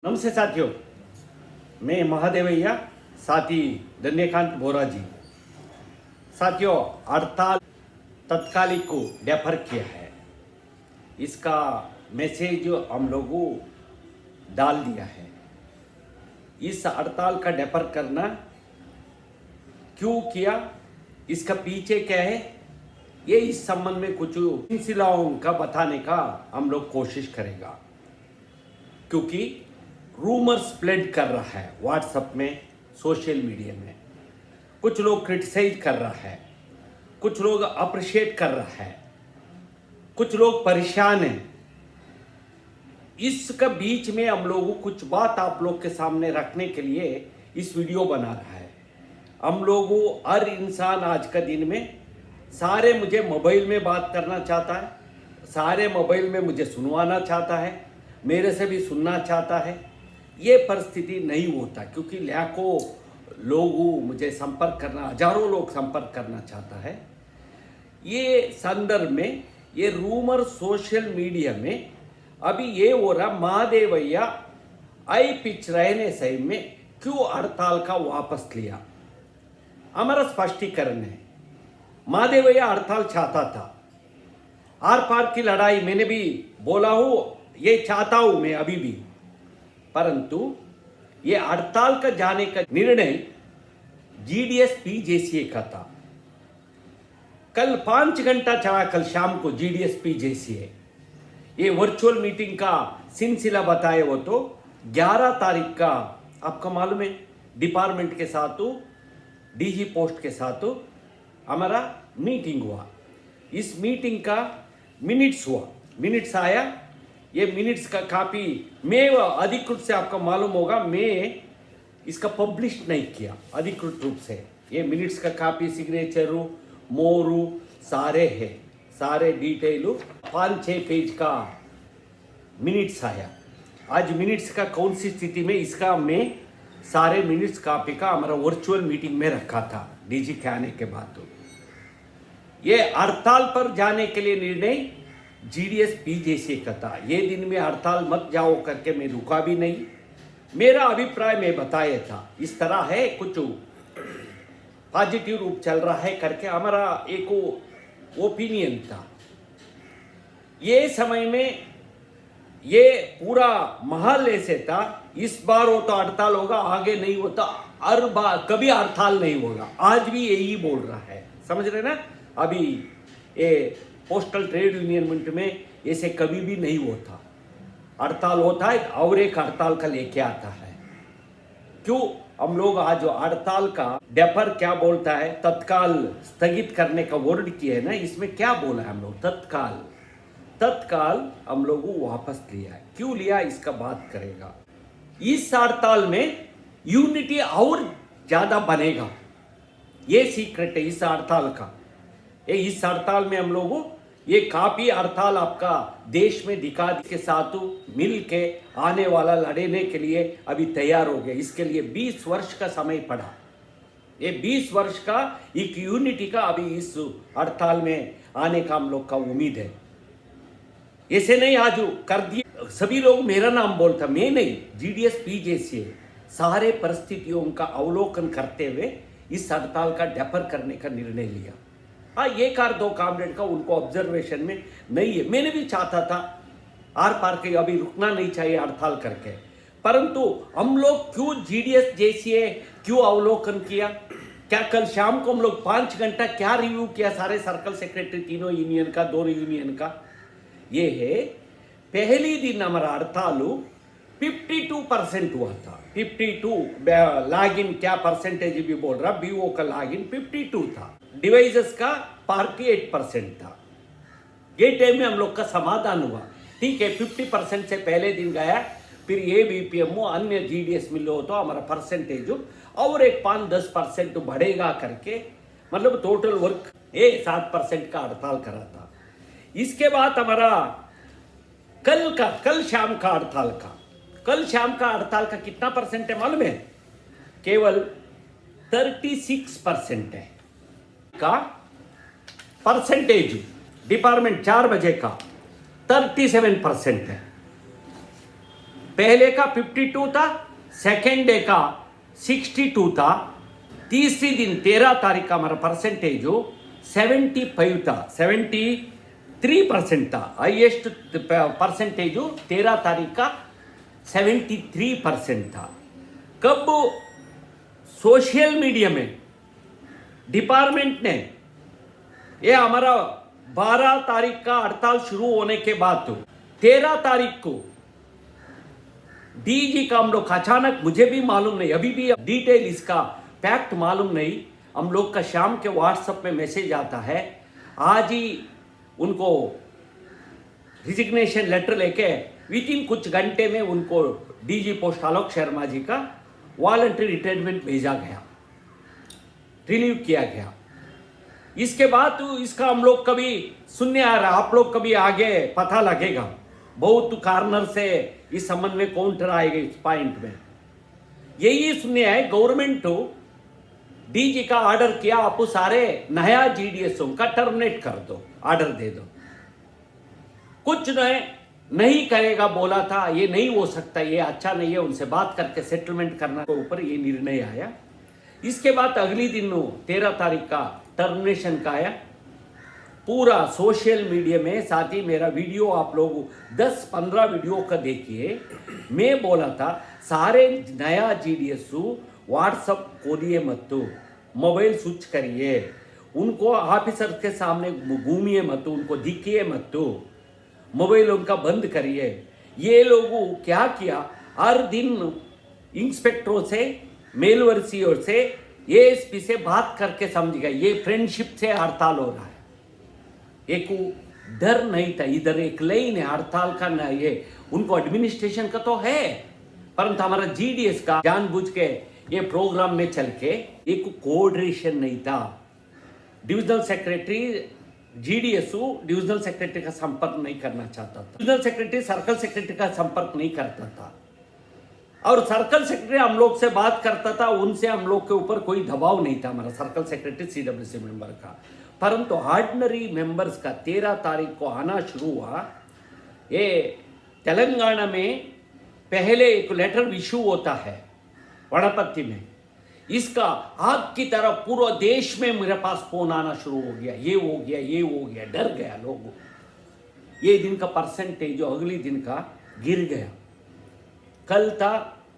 नमस्ते साथियों, मैं महादेवैया, साथी धन्यकांत बोरा जी। साथियों, हड़ताल तत्कालिक को डेफर किया है। इसका मैसेज हम लोगों डाल दिया है। इस हड़ताल का डेफर करना क्यों किया, इसका पीछे क्या है, ये इस संबंध में कुछ सिलसिलाओं का बताने का हम लोग कोशिश करेगा। क्योंकि रूमर स्प्रेड कर रहा है व्हाट्सएप में, सोशल मीडिया में। कुछ लोग क्रिटिसाइज कर रहा है, कुछ लोग अप्रिशिएट कर रहा है, कुछ लोग परेशान हैं। इसका बीच में हम लोगों कुछ बात आप लोग के सामने रखने के लिए इस वीडियो बना रहा है। हम लोगों हर इंसान आज का दिन में सारे मुझे मोबाइल में बात करना चाहता है, सारे मोबाइल में मुझे सुनवाना चाहता है, मेरे से भी सुनना चाहता है। ये परिस्थिति नहीं होता क्योंकि लाखों लोगों मुझे संपर्क करना, हजारों लोग संपर्क करना चाहता है। ये संदर्भ में ये रूमर सोशल मीडिया में अभी ये हो रहा, महादेवैया आई पिच रहने सही में क्यों हड़ताल का वापस लिया। हमारा स्पष्टीकरण है, महादेवैया हड़ताल चाहता था। आर पार की लड़ाई मैंने भी बोला हूं, ये चाहता हूं मैं अभी भी। परंतु ये हड़ताल का जाने का निर्णय जीडीएस पीजेसीए का था। कल 5 घंटा चला, कल शाम को जीडीएस पीजेसीए ये वर्चुअल मीटिंग का सिलसिला बताए। वो तो 11 तारीख का आपका मालूम है, डिपार्टमेंट के साथ डीजी पोस्ट के साथ हमारा मीटिंग हुआ। इस मीटिंग का मिनट्स हुआ, मिनट्स आया। ये मिनट्स का कॉपी मैं अधिकृत से, आपका मालूम होगा, मैं इसका पब्लिश नहीं किया अधिकृत रूप से। ये मिनट्स का कॉपी, सिग्नेचर, मोरू सारे है, सारे डिटेल 5-6 पेज का मिनट्स आया। आज मिनट्स का कौन सी स्थिति में, इसका मैं सारे मिनट्स कॉपी का हमारा वर्चुअल मीटिंग में रखा था डीजी के आने के बाद। ये हड़ताल पर जाने के लिए निर्णय जीडीएस पीजेसीए का था। ये दिन में हड़ताल मत जाओ करके मैं रुका भी नहीं। मेरा अभिप्राय मैं बताया था, इस तरह है, कुछ पॉजिटिव रूप चल रहा है करके हमारा एक ओपिनियन था। ये समय में ये पूरा माहौल ऐसे था, इस बार हो तो हड़ताल होगा, आगे नहीं होता, हर बार कभी हड़ताल नहीं होगा। आज भी यही बोल रहा है, समझ रहे ना। अभी ये पोस्टल ट्रेड यूनियन में ऐसे कभी भी नहीं होता, हड़ताल होता है और एक हड़ताल का लेके आता है। क्यों हम लोग आज हड़ताल का डेफर क्या बोलता है, तत्काल स्थगित करने का वर्ड किया है ना, इसमें क्या बोला है हम लोग, तत्काल। तत्काल हम लोगों वापस लिया है। क्यों लिया, इसका बात करेगा। इस हड़ताल में यूनिटी और ज्यादा बनेगा, ये सीक्रेट है इस हड़ताल का। इस हड़ताल में हम लोगों ये काफी हड़ताल आपका देश में दिखा के साथ मिल के आने वाला लड़ने के लिए अभी तैयार हो गए। इसके लिए 20 वर्ष का समय पड़ा। ये 20 वर्ष का एक यूनिटी का अभी इस हड़ताल में आने का हम लोग का उम्मीद है। ऐसे नहीं आज कर दिए सभी लोग, मेरा नाम बोलता, मैं नहीं, जीडीएस पीजेसीए सारे परिस्थितियों का अवलोकन करते हुए इस हड़ताल का डेफर करने का निर्णय लिया। हाँ, एक आर 2 कामरेड का उनको ऑब्जर्वेशन में नहीं है। मैंने भी चाहता था आर पार के अभी रुकना नहीं चाहिए हड़ताल करके, परंतु हम लोग क्यों जीडीएस जैसे क्यों अवलोकन किया। क्या कल शाम को हम लोग 5 घंटा क्या रिव्यू किया, सारे सर्कल सेक्रेटरी तीनों यूनियन का, 2 यूनियन का। ये है पहली दिन हमारा हड़ताल 52% हुआ था। 52 लॉगिन क्या परसेंटेज भी बोल रहा, बीओ का लॉगिन 52 था, डिवाइसेस का पार्टी 8% था। ये टाइम में हम लोग का समाधान हुआ, ठीक है 50% से पहले दिन गया, फिर ये बीपीएम अन्य जीडीएस मिलो तो हमारा परसेंटेज और एक 5-10% बढ़ेगा करके, मतलब टोटल वर्क 7% का हड़ताल करा था। इसके बाद हमारा कल शाम का हड़ताल का कितना परसेंट है मालूम है, केवल 36% है का परसेंटेज। डिपार्टमेंट 4 बजे का 37% है। पहले का 52 था, सेकेंड डे का 62 था, तीसरी दिन 13 तारीख का हमारा परसेंटेज 75 था, 73% था। हाइएस्ट परसेंटेज 13 तारीख का 73% था। कब सोशल मीडिया में डिपार्टमेंट ने ये हमारा 12 तारीख का हड़ताल शुरू होने के बाद 13 तारीख को डीजी का हम लोग अचानक, मुझे भी मालूम नहीं, अभी भी डिटेल इसका फैक्ट मालूम नहीं, हम लोग का शाम के व्हाट्सएप में मैसेज आता है, आज ही उनको रिजिग्नेशन लेटर लेके विद इन कुछ घंटे में उनको डीजी पोस्ट आलोक शर्मा जी का वॉलंटरी रिटायरमेंट भेजा गया, रिलीव किया गया। इसके बाद तो इसका हम लोग कभी सुनने आ रहा, आप लोग कभी आगे पता लगेगा, बहुत कार्नर से इस संबंध में काउंटर आएगा इस पॉइंट में। यही सुनने आए, गवर्नमेंट डीजी का ऑर्डर किया, आप सारे नया जीडीएसओ का टर्मिनेट कर दो, ऑर्डर दे दो। कुछ नहीं करेगा बोला था, ये नहीं हो सकता, ये अच्छा नहीं है, उनसे बात करके सेटलमेंट करना के ऊपर ये निर्णय आया। इसके बाद अगली दिन 13 तारीख का टर्मिनेशन का आया, पूरा सोशल मीडिया में, साथ ही मेरा वीडियो आप लोग 10-15 वीडियो का देखिए। मैं बोला था सारे नया जीडीएसओ व्हाट्सअप खोलिए मत, मोबाइल स्विच करिए, उनको ऑफिसर के सामने घूमिए मत, उनको दिखिए मत, मोबाइल उनका बंद करिए। ये लोगों क्या किया, हर दिन इंस्पेक्टरों से, मेलवर्सियों से, एएसपी से बात करके समझ गए ये फ्रेंडशिप से हड़ताल हो रहा है। एक डर नहीं था, इधर एक लाइन है हड़ताल का ना, ये उनको एडमिनिस्ट्रेशन का तो है, परंतु हमारा जीडीएस का जानबूझ के ये प्रोग्राम में चल के एक कोऑर्डिनेशन नहीं था। डिविजनल सेक्रेटरी जीडीएसओ डिविजनल सेक्रेटरी का संपर्क नहीं करना चाहता था, डिविजनल सेक्रेटरी सर्कल सेक्रेटरी का संपर्क नहीं करता था, और सर्कल सेक्रेटरी हम लोग से बात करता था, उनसे हम लोग के ऊपर कोई दबाव नहीं था हमारा सर्कल सेक्रेटरी सीडब्ल्यूसी मेंबर का। परंतु ऑर्डिनरी मेंबर्स का 13 तारीख को आना शुरू हुआ। ये तेलंगाना में पहले एक लेटर इशू होता है वड़पत्ती में, इसका आग की तरह पूरा देश में मेरे पास फोन आना शुरू हो गया, ये हो गया, ये हो गया, डर गया लोग। ये दिन का परसेंटेज जो अगली दिन का गिर गया। कल था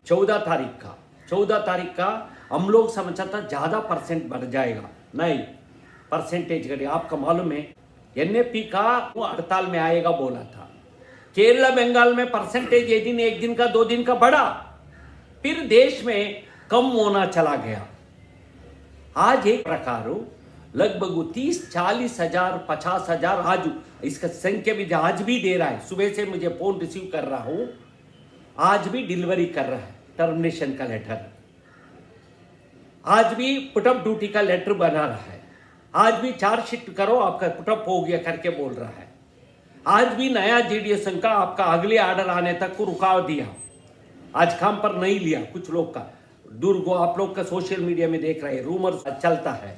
14 तारीख का, 14 तारीख का हम लोग समझा था ज्यादा परसेंट बढ़ जाएगा, नहीं परसेंटेज घटे। आपका मालूम है एनएपी का वो हड़ताल में आएगा बोला था। केरला बंगाल में परसेंटेज एक दिन का 2 दिन का बढ़ा, फिर देश में कम होना चला गया। आज एक प्रकार लगभग 30-40 हजार 50 हजार, आज इसका संख्या भी आज भी दे रहा है। सुबह से मुझे फोन रिसीव कर रहा हूं, आज भी डिलीवरी कर रहा है टर्मिनेशन का लेटर, आज भी पुटअप ड्यूटी का लेटर बना रहा है, आज भी चार्जशीट करो आपका पुटअप हो गया करके बोल रहा है। आज भी नया जीडीएस का आपका अगले ऑर्डर आने तक को रुकाव दिया, आज काम पर नहीं लिया कुछ लोग का। दुर्गो आप लोग का सोशल मीडिया में देख रहे हैं, रूमर चलता है।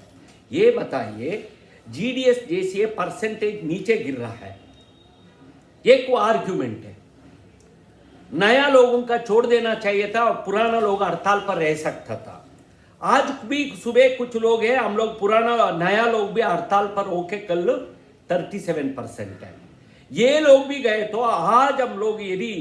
ये बताइए जीडीएस जैसे परसेंटेज नीचे गिर रहा है, एक वो आर्ग्यूमेंट है। नया लोगों का छोड़ देना चाहिए था और पुराना लोग हड़ताल पर रह सकता था। आज भी सुबह कुछ लोग हैं, हम लोग पुराना नया लोग भी हड़ताल पर होके कल 37% है। ये लोग भी गए तो आज हम लोग यदि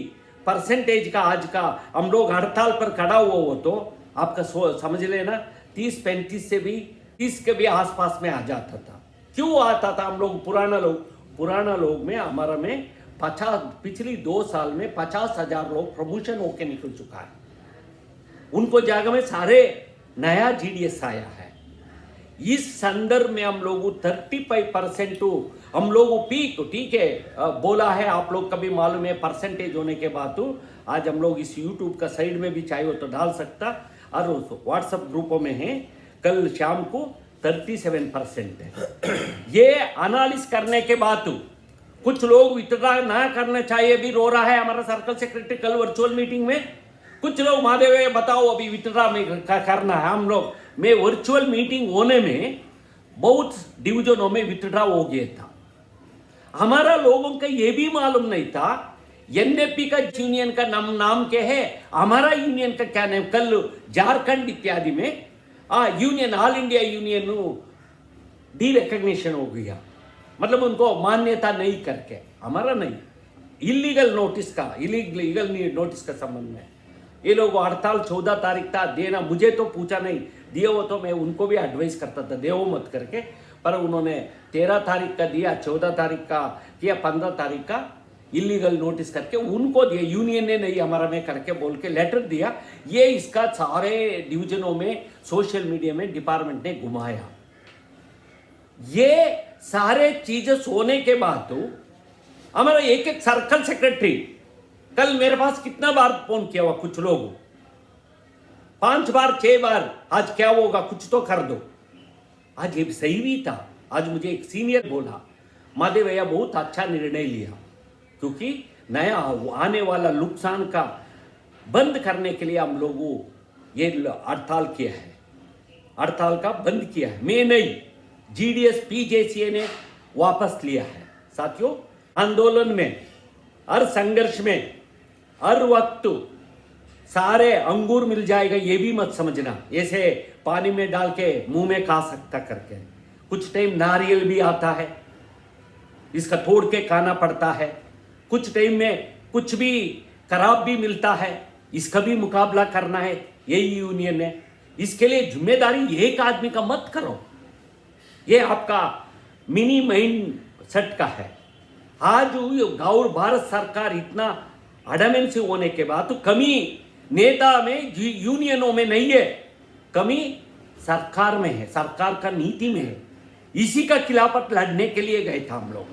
परसेंटेज का आज का हम लोग हड़ताल पर खड़ा हुआ हो तो आपका समझ लेना 30-35 से भी 30 के भी आसपास में आ जाता था। क्यों आता था? हम लोग पुराना लोग में हमारा में 50 पिछली 2 साल में 50,000 लोग प्रमोशन होके निकल चुका है। उनको जगह में सारे नया जीडीएस आया है। इस संदर्भ में हम लोग 35% हम लोग पीक ठीक है बोला है। आप लोग कभी मालूम है परसेंटेज होने के बाद आज हम लोग इस यूट्यूब का साइड में भी चाहे हो तो डाल सकता, और व्हाट्सएप ग्रुपों में है। कल शाम को 37% है। ये एनालिसिस करने के बाद कुछ लोग विथड्रा ना करना चाहिए भी रो रहा है हमारा सर्कल सेक्रेटरी कल वर्चुअल मीटिंग में। कुछ लोग महादेव बताओ अभी विथड्रा में करना है। हम लोग में वर्चुअल मीटिंग होने में बहुत डिवीजनों में विथड्रा हो गया था। हमारा लोगों का ये भी मालूम नहीं था एनएपी का यूनियन का नाम क्या है, हमारा यूनियन का क्या नाम, कल झारखंड इत्यादि में union, all India union D recognition हो गया, मतलब उनको मान्यता नहीं करके, हमारा नहीं, इलीगल नोटिस का संबंध में ये लोग हड़ताल 14 तारीख था देना, मुझे तो पूछा नहीं, दिए हो तो मैं उनको भी एडवाइस करता था देवो मत करके, पर उन्होंने 13 तारीख का दिया, 14 तारीख का किया, 15 तारीख का इलीगल नोटिस करके उनको दिया, यूनियन ने नहीं हमारा में करके बोल के लेटर दिया। ये इसका सारे डिवीजनों में सोशल मीडिया में डिपार्टमेंट ने घुमाया। ये सारे चीजें सोने के बाद तो हमारा एक एक सर्कल सेक्रेटरी कल मेरे पास कितना बार फोन किया हुआ, कुछ लोग 5 बार 6 बार, आज क्या होगा कुछ तो कर दो। आज ये सही भी था, आज मुझे एक सीनियर बोला माधव भैया बहुत अच्छा निर्णय लिया, क्योंकि नया आने वाला नुकसान का बंद करने के लिए हम लोगों ये हड़ताल किया है, हड़ताल का बंद किया है। मैं नहीं, जीडीएस पीजेसीए ने वापस लिया है। साथियों, आंदोलन में, हर संघर्ष में, हर वक्त सारे अंगूर मिल जाएगा ये भी मत समझना, ऐसे पानी में डाल के मुंह में खा सकता करके। कुछ टाइम नारियल भी आता है, इसका तोड़ के खाना पड़ता है। कुछ टाइम में कुछ भी खराब भी मिलता है, इसका भी मुकाबला करना है, यही यूनियन है। इसके लिए जिम्मेदारी एक आदमी का मत करो, ये आपका मिनी माइंड सेट का है। आज गौर भारत सरकार इतना अडमेंसी होने के बाद तो कमी नेता में, यूनियनों में नहीं है, कमी सरकार में है, सरकार का नीति में है। इसी का खिलाफत लड़ने के लिए गए थे हम लोग,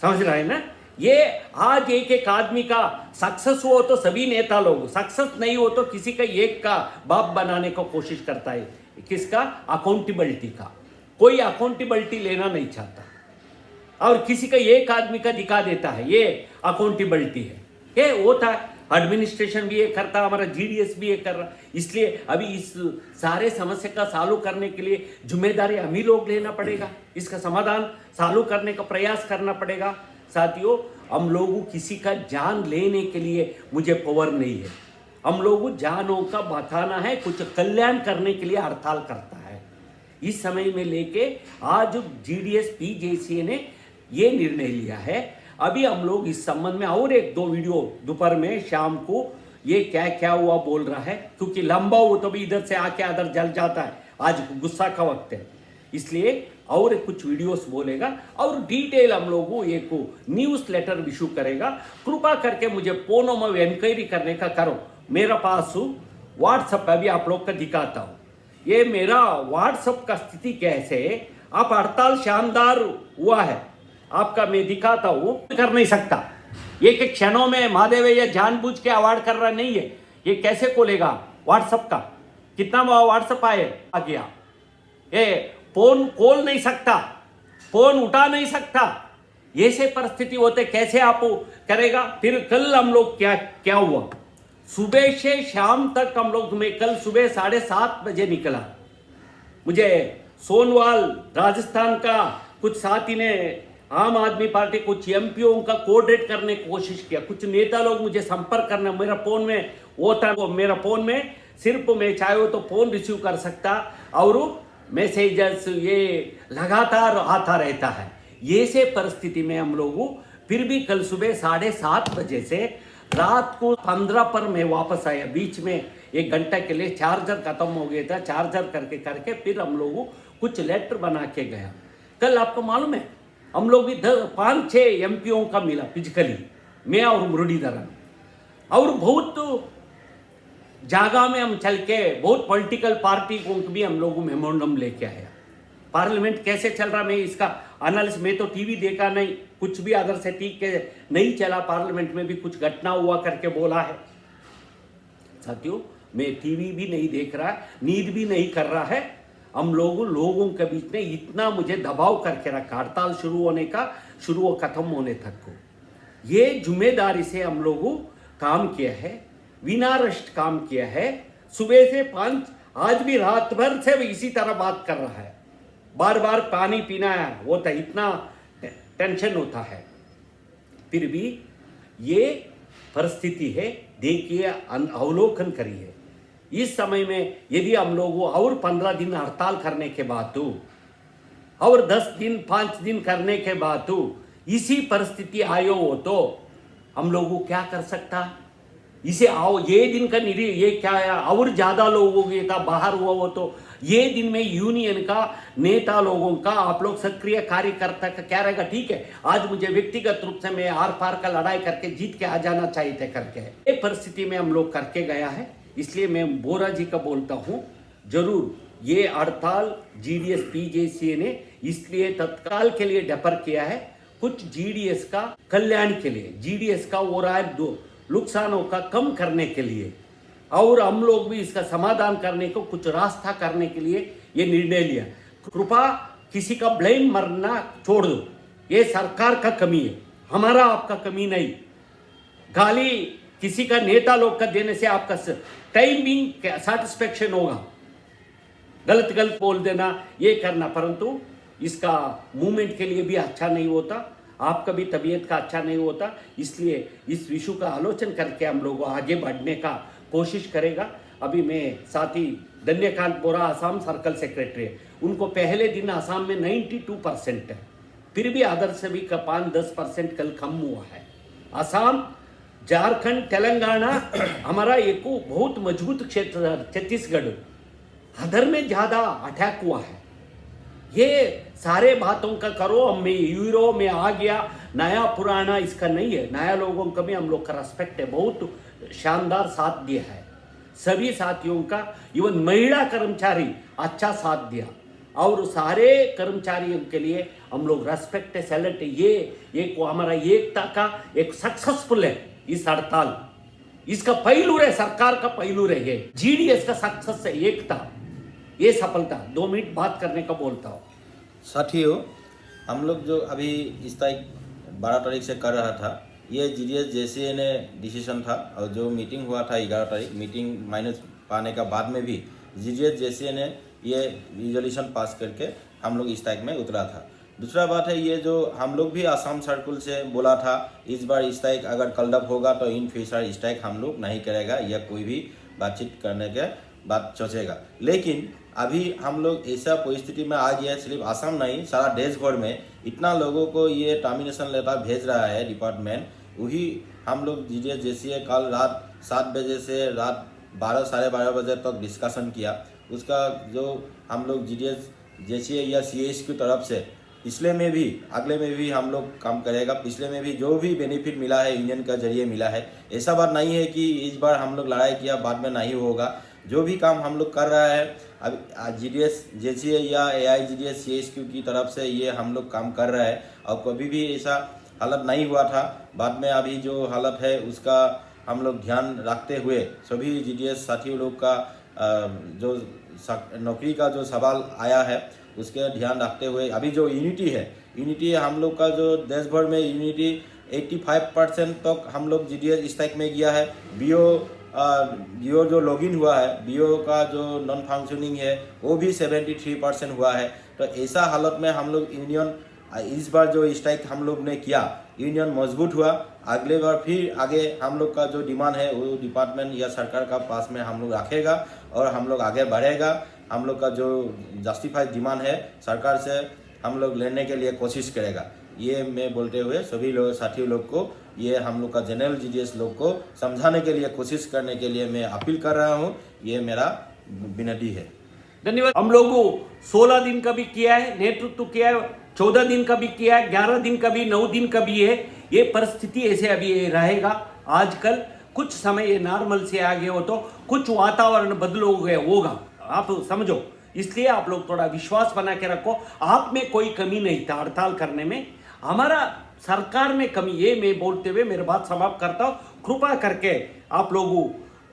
समझ रहे हैं ना। ये आज एक एक आदमी का सक्सेस हो तो सभी नेता लोग, सक्सेस नहीं हो तो किसी का एक का बाप बनाने को कोशिश करता है। किसका? अकाउंटेबिलिटी का। कोई अकाउंटेबिलिटी लेना नहीं चाहता और किसी का एक आदमी का दिखा देता है ये अकाउंटेबिलिटी है। ये होता है, एडमिनिस्ट्रेशन भी ये करता, हमारा जीडीएस भी ये कर रहा। इसलिए अभी इस सारे समस्या का सॉल्व करने के लिए जिम्मेदारी हम ही लोग लेना पड़ेगा, इसका समाधान सॉल्व करने का प्रयास करना पड़ेगा। साथियों, हम लोगों किसी का जान लेने के लिए मुझे पावर नहीं है, हम लोगों जानों का बचाना है, कुछ कल्याण करने के लिए हड़ताल करता है। इस समय में लेके आज जीडीएस पीजेसीए ने ये निर्णय लिया है। अभी हम लोग इस संबंध में और 1-2 वीडियो दोपहर में शाम को ये क्या क्या हुआ बोल रहा है, क्योंकि लंबा हो तो भी इधर से आके अदर जल जाता है, आज गुस्सा का वक्त है, इसलिए और कुछ वीडियोस बोलेगा और डिटेल हम लोगों एक न्यूज़ लेटर इशू करेगा। कृपा करके मुझे फोनों में इंक्वायरी करने का करो। मेरा पास व्हाट्सएप अभी आप लोग का दिखाता हूँ, ये मेरा व्हाट्सएप का स्थिति कैसे है। आप हड़ताल शानदार हुआ है आपका, मैं दिखाता हूँ, कर नहीं सकता। एक एक क्षणों में महादेव ये जानबूझ के अवार्ड कर रहा नहीं है, ये कैसे खोलेगा व्हाट्सएप का? कितना व्हाट्सएप आ गया, ये फोन खोल नहीं सकता, फोन उठा नहीं सकता, ऐसे परिस्थिति होते कैसे आप करेगा? फिर कल हम लोग क्या हुआ, सुबह से शाम तक हम लोग, मैं कल सुबह 7:30 बजे निकला, मुझे सोनवाल राजस्थान का कुछ साथी ने, आम आदमी पार्टी कुछ एमपीओ का कोऑर्डिनेट करने की कोशिश किया, कुछ नेता लोग मुझे संपर्क करना, मेरा फोन में वो था, मेरा फोन में सिर्फ मैं चाहे तो फोन रिसीव कर सकता और मैसेजेस ये लगातार आता रहता है। ये से परिस्थिति में हम लोगों फिर भी कल सुबह 7:30 बजे से रात को 15 पर मैं वापस आया। बीच में 1 घंटा के लिए चार्जर खत्म हो गया था, चार्जर करके फिर हम लोगों कुछ लेटर बना के गया। कल आपको मालूम है हम लोग भी 5-6 एमपीओ का मिला फिजिकली, मैं और मुरलीधरन, और बहुत जगह में हम चल के बहुत पॉलिटिकल पार्टी को भी हम लोगों मेमोरेंडम लेके आया। पार्लियामेंट कैसे चल रहा, मैं इसका एनालिसिस, मैं तो टीवी देखा नहीं, कुछ भी अदर से ठीक के नहीं चला, पार्लियामेंट में भी कुछ घटना हुआ करके बोला है। साथियों, मैं टीवी भी नहीं देख रहा, नींद भी नहीं कर रहा है। हम लोगों के बीच में इतना मुझे दबाव करके रखा, हड़ताल शुरू होने का, शुरू खत्म होने तक को। ये जिम्मेदारी से हम लोगों काम किया है, बिना रेस्ट काम किया है। सुबह से 5, आज भी रात भर से इसी तरह बात कर रहा है, बार बार पानी पीना होता है, इतना टेंशन होता है। फिर भी ये परिस्थिति है, देखिए, अवलोकन करिए। इस समय में यदि हम लोग और 15 दिन हड़ताल करने के बाद और 10 दिन 5 दिन करने के बाद इसी परिस्थिति आयो हो तो हम लोगों क्या कर सकता? इसे आओ ये दिन का ये क्या है, और ज्यादा लोगों के था बाहर हुआ हो तो ये दिन में यूनियन का नेता लोगों का, आप लोग सक्रिय कार्यकर्ता का क्या रहेगा? ठीक है, आज मुझे व्यक्तिगत रूप से मैं आर पार का लड़ाई करके जीत के आ जाना चाहिए थे करके, एक परिस्थिति में हम लोग करके गया है। इसलिए मैं बोरा जी का बोलता हूं, जरूर ये हड़ताल जीडीएस पीजेसी ने इसलिए तत्काल के लिए डेफर किया है, कुछ जीडीएस का कल्याण के लिए, जीडीएस का हो रहा है नुकसानों का कम करने के लिए, और हम लोग भी इसका समाधान करने को, कुछ रास्ता करने के लिए ये निर्णय लिया। कृपा किसी का ब्लेम मरना छोड़ दो, ये सरकार का कमी है, हमारा आपका कमी नहीं। गाली किसी का नेता लोग का देने से आपका टाइमिंग सेटिस्फेक्शन होगा, गलत गलत बोल देना, ये करना, परंतु इसका मूवमेंट के लिए भी अच्छा नहीं होता, आपका भी तबीयत का अच्छा नहीं होता। इसलिए इस विषय का आलोचन करके हम लोग आगे बढ़ने का कोशिश करेगा। अभी मैं साथी धन्यकांत बोरा आसाम सर्कल सेक्रेटरी है, उनको पहले दिन आसाम में 92% है, फिर भी अदर से भी 5-10% कल कम हुआ है। आसाम, झारखंड, तेलंगाना हमारा एक बहुत मजबूत क्षेत्र, छत्तीसगढ़ अदर में ज्यादा अटैक हुआ है। ये सारे बातों का करो, मैं यूरो में आ गया, नया पुराना इसका नहीं है, नया लोगों का भी हम लोग का रेस्पेक्ट है, बहुत शानदार साथ दिया है सभी साथियों का, इवन महिला कर्मचारी अच्छा साथ दिया, और सारे कर्मचारियों के लिए हम लोग रेस्पेक्ट है, सैल्यूट है। ये एक हमारा एकता का एक सक्सेसफुल है इस हड़ताल, इसका पहलू है, सरकार का पहलू है, जीडीएस का सक्सेस है, एकता, ये सफलता। 2 मिनट बात करने का बोलता हूँ। साथियों, हम लोग जो अभी इस तारीख 12 तारीख से कर रहा था, ये जीडीएस जेसीए ने डिसीजन था, और जो मीटिंग हुआ था 11 तारीख, मीटिंग माइनस पाने का बाद में भी जीडीएस जेसीए ने ये रिजोल्यूशन पास करके हम लोग इस तारीख में उतरा था। दूसरा बात है, ये जो हम लोग भी आसाम सर्कल से बोला था, इस बार इस तारीख अगर कलडप होगा तो इन फ्यूचर इस तारीख हम लोग नहीं करेगा, या कोई भी बातचीत करने के बात सोचेगा। लेकिन अभी हम लोग ऐसा परिस्थिति में आ गया है, सिर्फ आसाम नहीं, सारा देश भर में इतना लोगों को ये टर्मिनेशन लेटर भेज रहा है डिपार्टमेंट। वही हम लोग जीडीएस जेसीए कल रात 7 बजे से रात 12-साढ़े 12 बजे तक डिस्कशन किया। उसका जो हम लोग जीडीएस जेसीए या सीएस की तरफ से पिछले में भी अगले में भी हम लोग काम करेगा। पिछले में भी जो भी बेनिफिट मिला है यूनियन का जरिए मिला है, ऐसा बात नहीं है कि इस बार हम लोग लड़ाई किया बाद में नहीं होगा। जो भी काम हम लोग कर रहा है अब जीडीएस जेसीए या एआईजीडीएस सीएसक्यू की तरफ से ये हम लोग काम कर रहा है, और कभी भी ऐसा हालत नहीं हुआ था। बाद में अभी जो हालत है उसका हम लोग ध्यान रखते हुए सभी जीडीएस साथियों लोग का जो नौकरी का जो सवाल आया है उसके ध्यान रखते हुए अभी जो यूनिटी है हम लोग का, जो देश भर में यूनिटी 85% तक हम लोग जीडीएस स्ट्राइक में गया है। बीओ जो लॉगिन हुआ है, बीओ का जो नॉन फंक्शनिंग है वो भी 73% हुआ है। तो ऐसा हालत में हम लोग यूनियन इस बार जो स्ट्राइक हम लोग ने किया, यूनियन मजबूत हुआ। अगले बार फिर आगे हम लोग का जो डिमांड है वो डिपार्टमेंट या सरकार का पास में हम लोग रखेगा और हम लोग आगे बढ़ेगा। हम लोग का जो जस्टिफाइड डिमांड है सरकार से हम लोग लेने के लिए कोशिश करेगा। ये मैं बोलते हुए सभी लोग साथियों लोग को, ये हम लोग का जनरल जीडीएस लोग को समझाने के लिए, कोशिश करने के लिए मैं अपील कर रहा हूँ। ये मेरा विनती है। धन्यवाद। हम लोगों 16 दिन का भी किया है, नेतृत्व किया है, 14 दिन का भी किया है, 11 दिन का भी, 9 दिन का भी है। ये परिस्थिति ऐसे अभी रहेगा। आजकल कुछ समय ये नॉर्मल से आगे हो तो कुछ वातावरण बदल हो गया होगा, आप समझो। इसलिए आप लोग थोड़ा विश्वास बना के रखो। आप में कोई कमी नहीं था हड़ताल करने में, हमारा सरकार में कमी। ये मैं बोलते हुए मेरी बात समाप्त करता हूँ। कृपा करके आप लोगों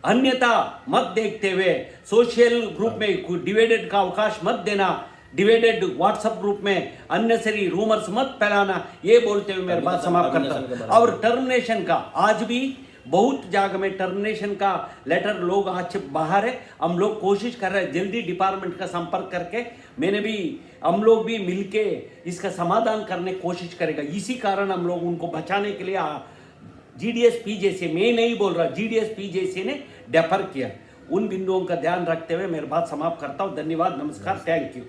अन्यथा मत देखते हुए सोशल ग्रुप में डिवाइडेड का अवकाश मत देना, डिवाइडेड व्हाट्सएप ग्रुप में अननेसेसरी रूमर्स मत फैलाना, ये बोलते हुए मेरी बात समाप्त करता हूँ। और टर्मिनेशन का आज भी बहुत जगह में टर्मिनेशन का लेटर लोग आज बाहर है। हम लोग कोशिश कर रहे हैं जल्दी डिपार्टमेंट का संपर्क करके, हम लोग भी मिलके इसका समाधान करने की कोशिश करेगा। इसी कारण हम लोग उनको बचाने के लिए जीडीएस पीजेसी, मैं नहीं बोल रहा, जीडीएस पीजेसी ने डेफर किया। उन बिंदुओं का ध्यान रखते हुए मेरी बात समाप्त करता हूं। धन्यवाद, नमस्कार, थैंक यू।